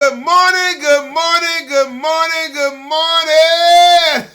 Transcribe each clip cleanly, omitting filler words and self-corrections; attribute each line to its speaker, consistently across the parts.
Speaker 1: Good morning, good morning, good morning, good morning.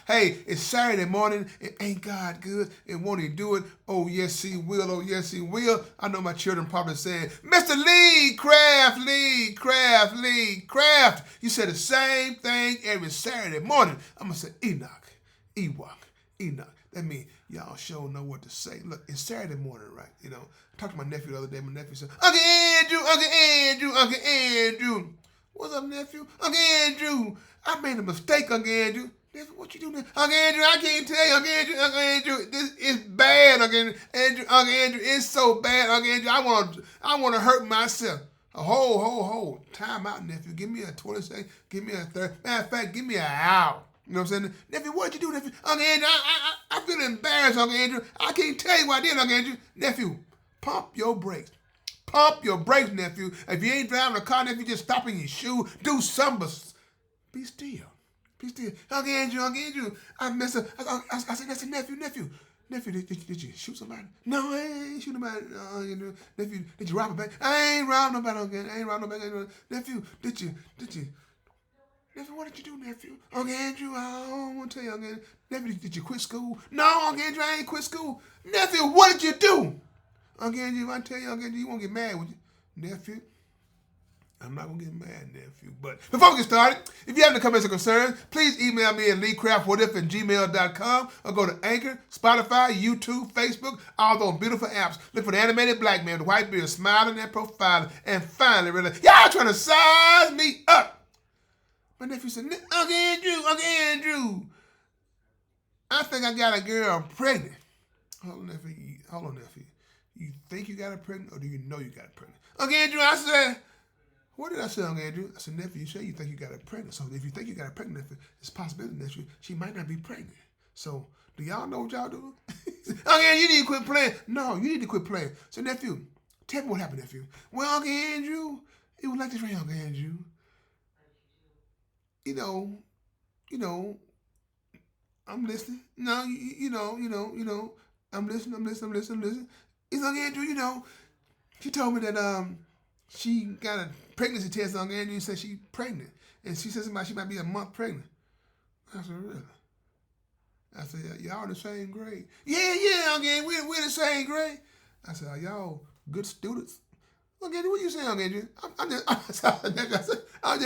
Speaker 1: Hey, it's Saturday morning. It ain't God good? And won't he do it? Oh, yes, he will. Oh, yes, he will. I know my children probably saying, Mr. Lee Craft, Lee Craft, Lee Craft. You say the same thing every Saturday morning. I'm going to say Enoch, Ewok, Enoch. That means y'all sure know what to say. Look, it's Saturday morning, right? I talked to my nephew the other day. My nephew said, Uncle Andrew, Uncle Andrew, Uncle Andrew. What's up, nephew? Uncle Andrew, I made a mistake, Uncle Andrew. Nephew, what you doing? Uncle Andrew, I can't tell you, Uncle Andrew, this is bad, Uncle Andrew, it's so bad, Uncle Andrew. I want to hurt myself. Hold. Time out, nephew. Give me a 20 second. Give me a 30. Matter of fact, give me an hour. You know what I'm saying? Nephew, what'd you do, nephew? Uncle Andrew, I feel embarrassed, Uncle Andrew. I can't tell you what I did, Uncle Andrew. Nephew, pump your brakes. Pump your brakes, nephew. If you ain't driving a car, nephew, just stop in your shoe. Do something. Be still. Be still. Uncle Andrew, I messed up. I said, nephew. Nephew, did you shoot somebody? No, I ain't shoot nobody. Nephew, did you rob a bank? I ain't robbed nobody, Uncle. I ain't robbed nobody. Nephew, did you? Nephew, what did you do, nephew? Uncle Andrew, I don't want to tell you, Uncle Andrew. Nephew, did you quit school? No, Uncle Andrew, I ain't quit school. Nephew, what did you do? Uncle Andrew, I tell you, Uncle Andrew, you won't get mad, would you? Nephew, I'm not going to get mad, nephew. But before we get started, if you have any comments or concerns, please email me at leecraftwhatif@gmail.com or go to Anchor, Spotify, YouTube, Facebook, all those beautiful apps. Look for the animated black man with white beard smiling and profiling. And finally, really, y'all trying to size me up. My nephew said, Uncle Andrew, I think I got a girl pregnant. Hold on, nephew. You think you got her pregnant or do you know you got her pregnant? Uncle Andrew, I said, what did I say, Uncle Andrew? I said, nephew, you say you think you got her pregnant. So if you think you got her pregnant, nephew, it's a possibility, nephew, she might not be pregnant. So do y'all know what y'all doing? Uncle Andrew, you need to quit playing. No, you need to quit playing. So nephew, tell me what happened, nephew. Well, Uncle Andrew, it was like this right, Uncle Andrew. You know, I'm listening. No, I'm listening. It's Uncle Andrew, she told me that she got a pregnancy test. Uncle Andrew said she's pregnant. And she said she might be a month pregnant. I said, really? I said, y'all in the same grade? Yeah, Uncle Andrew, we're in the same grade. I said, are y'all good students? Uncle Andrew, what you saying, Uncle Andrew? I'm just playing. I'm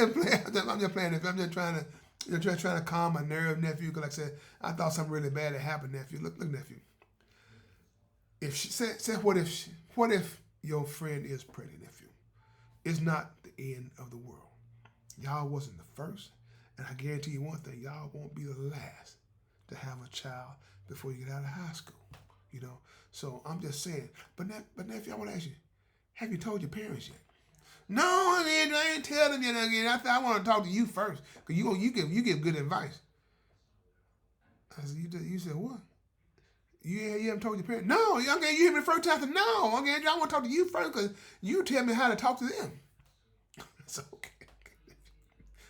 Speaker 1: just playing. I'm just trying to trying to calm my nerve, nephew. Because like I said, I thought something really bad had happened, nephew. Look, nephew. If she said, what if your friend is pregnant, nephew? It's not the end of the world. Y'all wasn't the first, and I guarantee you one thing: y'all won't be the last to have a child before you get out of high school. So I'm just saying. But nephew, I want to ask you: have you told your parents yet? No, I ain't tell them yet. I want to talk to you first, cause you give good advice. I said, you said what? You haven't told your parents? No, okay, you hear me the first time. I said, no, okay, I want to talk to you first because you tell me how to talk to them. So okay.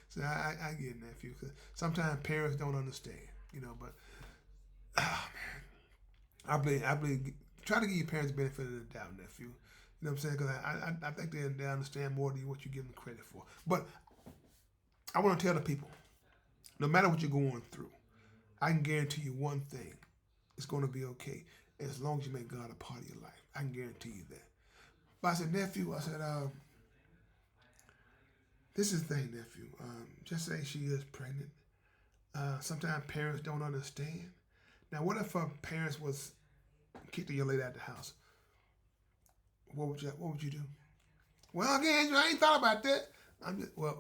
Speaker 1: So I get it, nephew, because sometimes parents don't understand, but oh man, I believe try to give your parents the benefit of the doubt, nephew. You know what I'm saying? Because I think they understand more than what you give them credit for. But I want to tell the people, no matter what you're going through, I can guarantee you one thing. It's going to be okay as long as you make God a part of your life. I can guarantee you that. But I said, nephew, this is the thing, nephew. Just say she is pregnant. Sometimes parents don't understand. Now, what if her parents was kicked your lady out of the house? What would you do? Well, again, I ain't thought about that. We're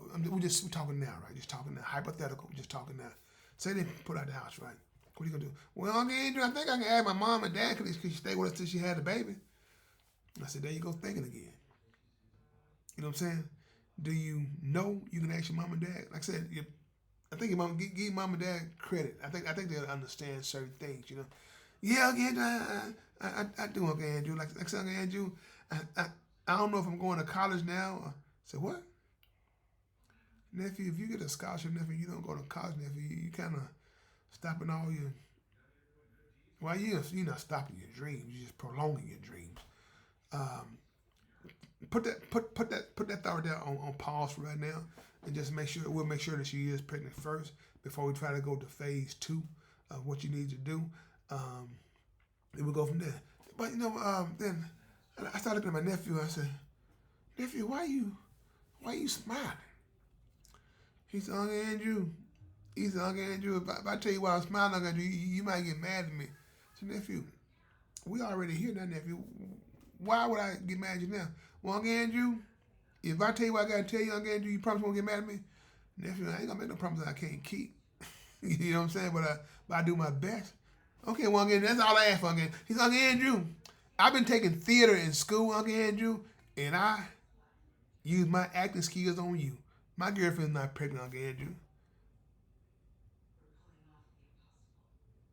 Speaker 1: talking now, right? Just talking now. Hypothetical. We're just talking now. Say they put her out of the house, right? What are you going to do? Well, Andrew, I think I can add my mom and dad because she stayed with us till she had the baby. I said, there you go thinking again. You know what I'm saying? Do you know you can ask your mom and dad? Like I said, I think your mom give mom and dad credit. I think they'll understand certain things, Yeah, Andrew, I do, okay, Andrew. Like I said, Andrew, I don't know if I'm going to college now. I said, what? Nephew, if you get a scholarship, nephew, you don't go to college, nephew. You kind of stopping all your, well, you're not stopping your dreams. You're just prolonging your dreams. put that thought there on pause for right now, and just we'll make sure that she is pregnant first before we try to go to phase 2 of what you need to do. And we'll go from there. But then I started looking at my nephew. I said, nephew, why you smiling? He said, Uncle Andrew. He said, Uncle Andrew, if I tell you why I'm smiling, Uncle Andrew, you might get mad at me. I said, nephew, we already here now, nephew. Why would I get mad at you now? Well, Uncle Andrew, if I tell you what I got to tell you, Uncle Andrew, you promise you won't get mad at me? Nephew, I ain't going to make no promises I can't keep. You know what I'm saying? But I do my best. Okay, well, Uncle Andrew, that's all I ask for, Uncle Andrew. He said, Uncle Andrew, I've been taking theater in school, Uncle Andrew, and I use my acting skills on you. My girlfriend's not pregnant, Uncle Andrew.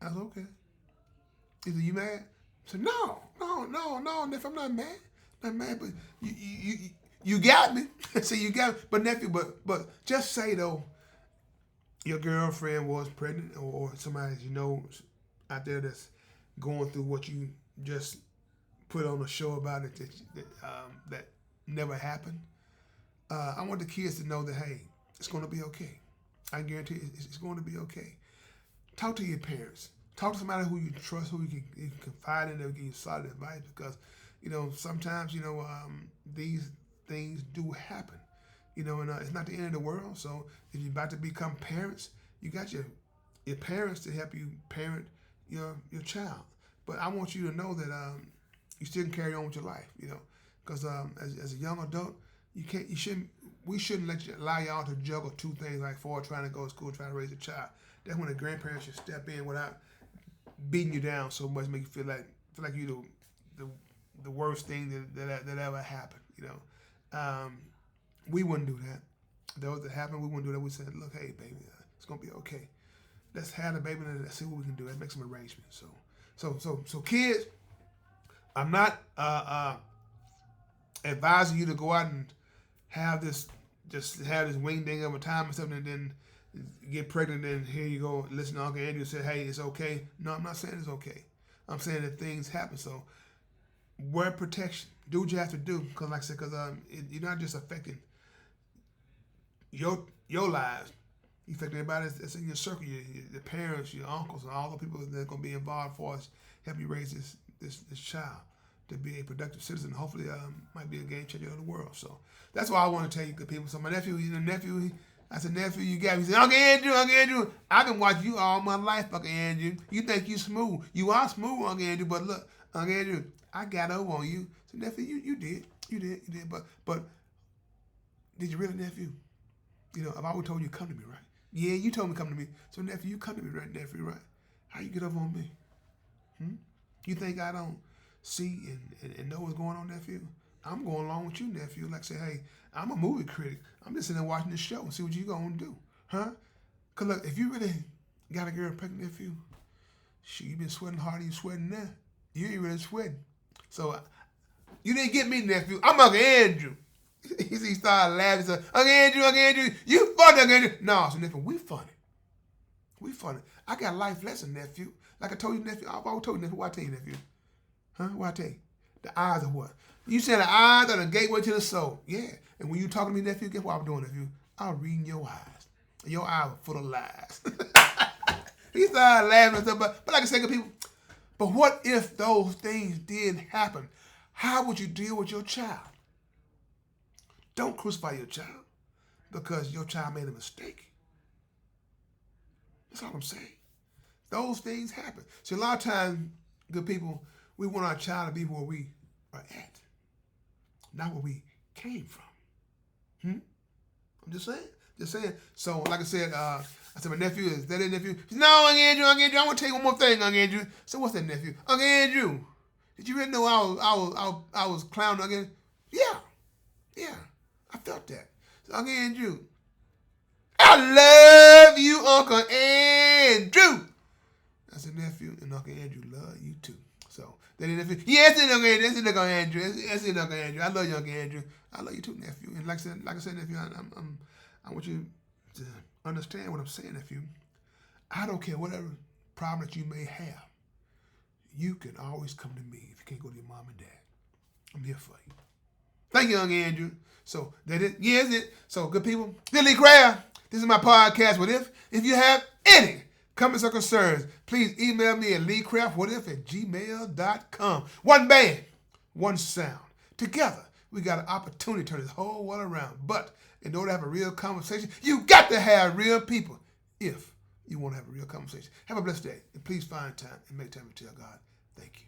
Speaker 1: I said, okay. He said, you mad? I said, no, nephew, I'm not mad. Not mad, but you got me. See, you got me. But nephew, but just say though, your girlfriend was pregnant, or somebody you know out there that's going through what you just put on a show about it that never happened. I want the kids to know that, hey, it's going to be okay. I guarantee it's going to be okay. Talk to your parents. Talk to somebody who you trust, who you can confide in, that will give you solid advice, because, sometimes, these things do happen. And it's not the end of the world. So if you're about to become parents, you got your parents to help you parent your child. But I want you to know that you still can carry on with your life, because as a young adult, we shouldn't allow y'all to juggle two things, like trying to go to school, trying to raise a child. That's when the grandparents should step in without beating you down so much, make you feel like you're the worst thing that ever happened. We wouldn't do that. Those that happened, we wouldn't do that. We said, look, hey, baby, it's gonna be okay. Let's have the baby and let's see what we can do. Let's make some arrangements. So kids, I'm not advising you to go out and have this wing ding of a time or something, and then get pregnant, and here you go, listen to Uncle Andrew say, hey, it's okay. No, I'm not saying it's okay. I'm saying that things happen. So wear protection. Do what you have to do, because like I said, you're not just affecting your lives. You affect everybody that's in your circle, your parents, your uncles, and all the people that are going to be involved for us, help you raise this child to be a productive citizen. Hopefully, might be a game changer of the world. So that's why I want to tell you, good people. So my nephew, I said, nephew, you got me. He said, Uncle Andrew, I've been watching you all my life, Uncle Andrew. You think you smooth. You are smooth, Uncle Andrew, but look, Uncle Andrew, I got over on you. So nephew, you did. But did you really, nephew? I've always told you come to me, right? Yeah, you told me come to me. So nephew, you come to me, right, nephew, right? How you get over on me? You think I don't see and know what's going on, nephew? I'm going along with you, nephew. Like say, hey, I'm a movie critic. I'm just sitting there watching this show and see what you gonna do, huh? Cause look, if you really got a girl pregnant, nephew, shit, you been sweating harder than you sweating now. You ain't really sweating. So you didn't get me, nephew. I'm Uncle Andrew. He started laughing. He said, Uncle Andrew, you funny, Uncle Andrew. No, so nephew, we funny. We funny. I got a life lesson, nephew. Like I told you, nephew. I've always told you, nephew. What I tell you, nephew? Huh? What I tell you? The eyes are what? You said the eyes are the gateway to the soul. Yeah. And when you talking to me, nephew, guess what I was doing, nephew? I was reading your eyes. Your eyes were full of lies. He started laughing and stuff. But like I said, good people, but what if those things did happen? How would you deal with your child? Don't crucify your child because your child made a mistake. That's all I'm saying. Those things happen. So a lot of times, good people, we want our child to be where we are at, not where we came from. I'm just saying. So, like I said, my nephew, is that it, nephew? He said, no, Uncle Andrew, I want to tell you one more thing, Uncle Andrew. So what's that, nephew? Uncle Andrew, did you really know I was clowning, Uncle Andrew? Yeah, I felt that. So, Uncle Andrew, I love you, Uncle Andrew. I said, nephew, and Uncle Andrew love you too. So, then the nephew, yes, it's Uncle Andrew, it's Uncle Andrew, it's Uncle Andrew. I love you, Uncle Andrew. I love you too, nephew. And like I said, nephew, I want you to understand what I'm saying, nephew. I don't care whatever problem that you may have. You can always come to me if you can't go to your mom and dad. I'm here for you. Thank you, young Andrew. So that it, yes, it. So good people. This is Lee Craft. This is my podcast. What if you have any comments or concerns, please email me at leecraftwhatif@gmail.com. One band, one sound. Together, we got an opportunity to turn this whole world around. But in order to have a real conversation, you got to have real people. If you want to have a real conversation. Have a blessed day. And please find time and make time to tell God, thank you.